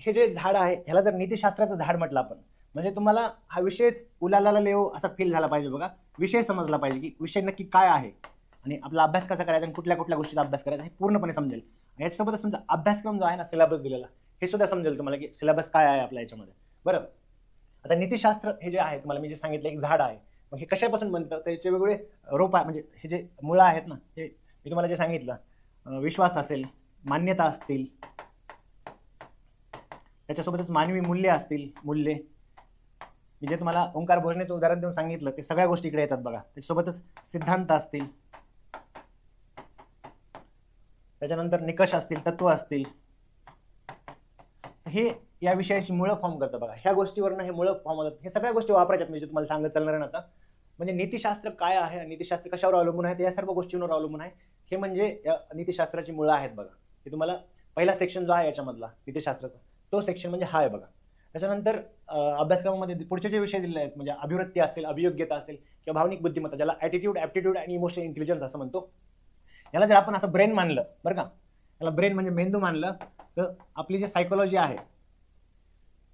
हे जे झाड आहे ह्याला जर नीतिशास्त्राचं झाड म्हटलं आपण, म्हणजे तुम्हाला हा विषयच उलालाला लेव असा फील झाला पाहिजे बघा. विषय समजला पाहिजे की विषय नक्की काय आहे आणि आपला अभ्यास कसा करायचा आणि कुठल्या कुठल्या गोष्टीचा अभ्यास करायचा हे पूर्णपणे समजेल. याच्यासोबतच तुमचा अभ्यासक्रम जो आहे ना, सिलेबस दिलेला, हे सुद्धा समजेल तुम्हाला की सिलेबस काय आहे आपल्या याच्यामध्ये. बरं, आता नीतिशास्त्र हे जे आहे तुम्हाला मी जे सांगितलं एक झाड आहे, मग हे कशापासून बनतं, त्याचे वेगवेगळे रोप आहे, म्हणजे हे जे मुळं आहेत ना, हे मी तुम्हाला जे सांगितलं, विश्वास असेल, मान्यता असतील, त्याच्यासोबतच मानवी मूल्य असतील, मूल्ये, मी जे तुम्हाला ओंकार भोजनेचं उदाहरण देऊन सांगितलं ते सगळ्या गोष्टी इकडे येतात बघा. त्याच्यासोबतच सिद्धांत असतील, त्याच्यानंतर निकष असतील, तत्व असतील, हे या विषयाची मुळं फॉर्म करतं बघा. ह्या गोष्टीवरनं हे मुळं फॉर्म होतात. हे सगळ्या गोष्टी वापरायच्यात मी जे तुम्हाला सांगत चालणार आहे ना आता. म्हणजे नीतिशास्त्र काय आहे, नीतिशास्त्र कशावर अवलंबून आहे, या सर्व गोष्टींवर अवलंबून आहे. हे म्हणजे या नीतिशास्त्राची मुळं आहेत बघा. हे तुम्हाला पहिला सेक्शन जो आहे याच्यामधला नीतिशास्त्राचा, तो सेक्शन म्हणजे हा आहे बघा. त्याच्यानंतर अभ्यासक्रमामध्ये पुढचे जे विषय दिले आहेत, म्हणजे अभिवृत्ती असेल, अभियोग्यता असेल किंवा भावनिक बुद्धिमत्ता, ज्याला ॲटिट्यूड, ॲप्टिट्यूड आणि इमोशनल इंटेलिजन्स असं म्हणतो. याला जर आपण असं ब्रेन मानलं बरं का, याला ब्रेन म्हणजे मेंदू मानलं, तर आपली जी सायकोलॉजी आहे,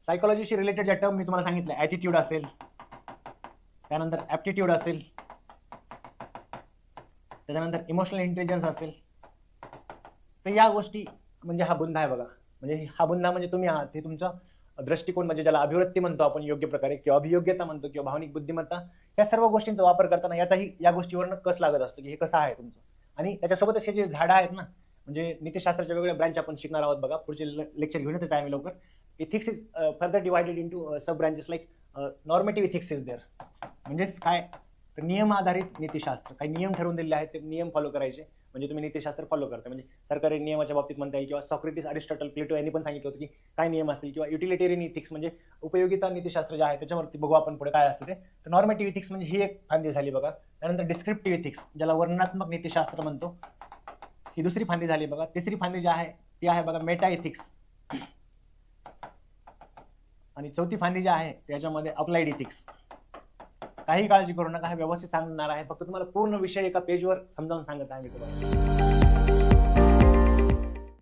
सायकोलॉजीशी रिलेटेड ज्या टर्म मी तुम्हाला सांगितलं, ॲटिट्यूड असेल, त्यानंतर ॲप्टिट्यूड असेल, त्याच्यानंतर इमोशनल इंटेलिजन्स असेल, तर या गोष्टी म्हणजे हा बुंदा आहे बघा. म्हणजे हा बुंदा म्हणजे तुम्ही आहात, हे तुमचं दृष्टिकोन, म्हणजे ज्याला अभिवृत्ती म्हणतो आपण योग्य प्रकारे, किंवा अभियोग्यता म्हणतो, किंवा भावनिक बुद्धिमत्ता, या सर्व गोष्टींचा वापर करताना याचाही या गोष्टीवरनं कस लागत असतो की हे कसं आहे तुमचं. आणि त्याच्यासोबतच हे जे झाडं आहेत ना, म्हणजे नीतिशास्त्राच्या वेगवेगळ्या ब्रँच आपण शिकणार आहोत बघा. पुढचे लेक्चर घेऊन येतच आहे आम्ही लवकर. Ethics is further divided into sub branches like normative ethics is there. म्हणजेच काय, तर नियम आधारित नीतिशास्त्र, काही नियम ठरवून दिलेले आहेत, ते नियम फॉलो करायचे, म्हणजे तुम्ही नीतिशास्त्र फॉलो करता. म्हणजे सरकारी नियमाच्या बाबतीत म्हणता येईल, किंवा सॉक्रेटिस, अरिस्टॉटल, प्लेटो यांनी पण सांगितलं होतं की काय नियम असतील, किंवा युटिलिटेरियन इथिक्स म्हणजे उपयोगिता नीतिशास्त्र जे आहे त्याच्यावरती बघू आपण पुढे काय असतं ते. तर नॉर्मेटिव्ह इथिक्स म्हणजे ही एक फांदी झाली बघा. त्यानंतर डिस्क्रिप्टिव्ह इथिक्स, ज्याला वर्णनात्मक नीतिशास्त्र म्हणतो, ही दुसरी फांदी झाली बघा. तिसरी फांदी जी आहे ती आहे बघा मेटा इथिक्स, आणि चौथी फांदी जी आहे त्याच्यामध्ये अप्लाइड इथिक्स. काही काळजी करू नका, हे व्यवस्थित सांगणार आहे, फक्त तुम्हाला पूर्ण विषय एका पेजवर समजावून सांगत आहे मी तुम्हाला.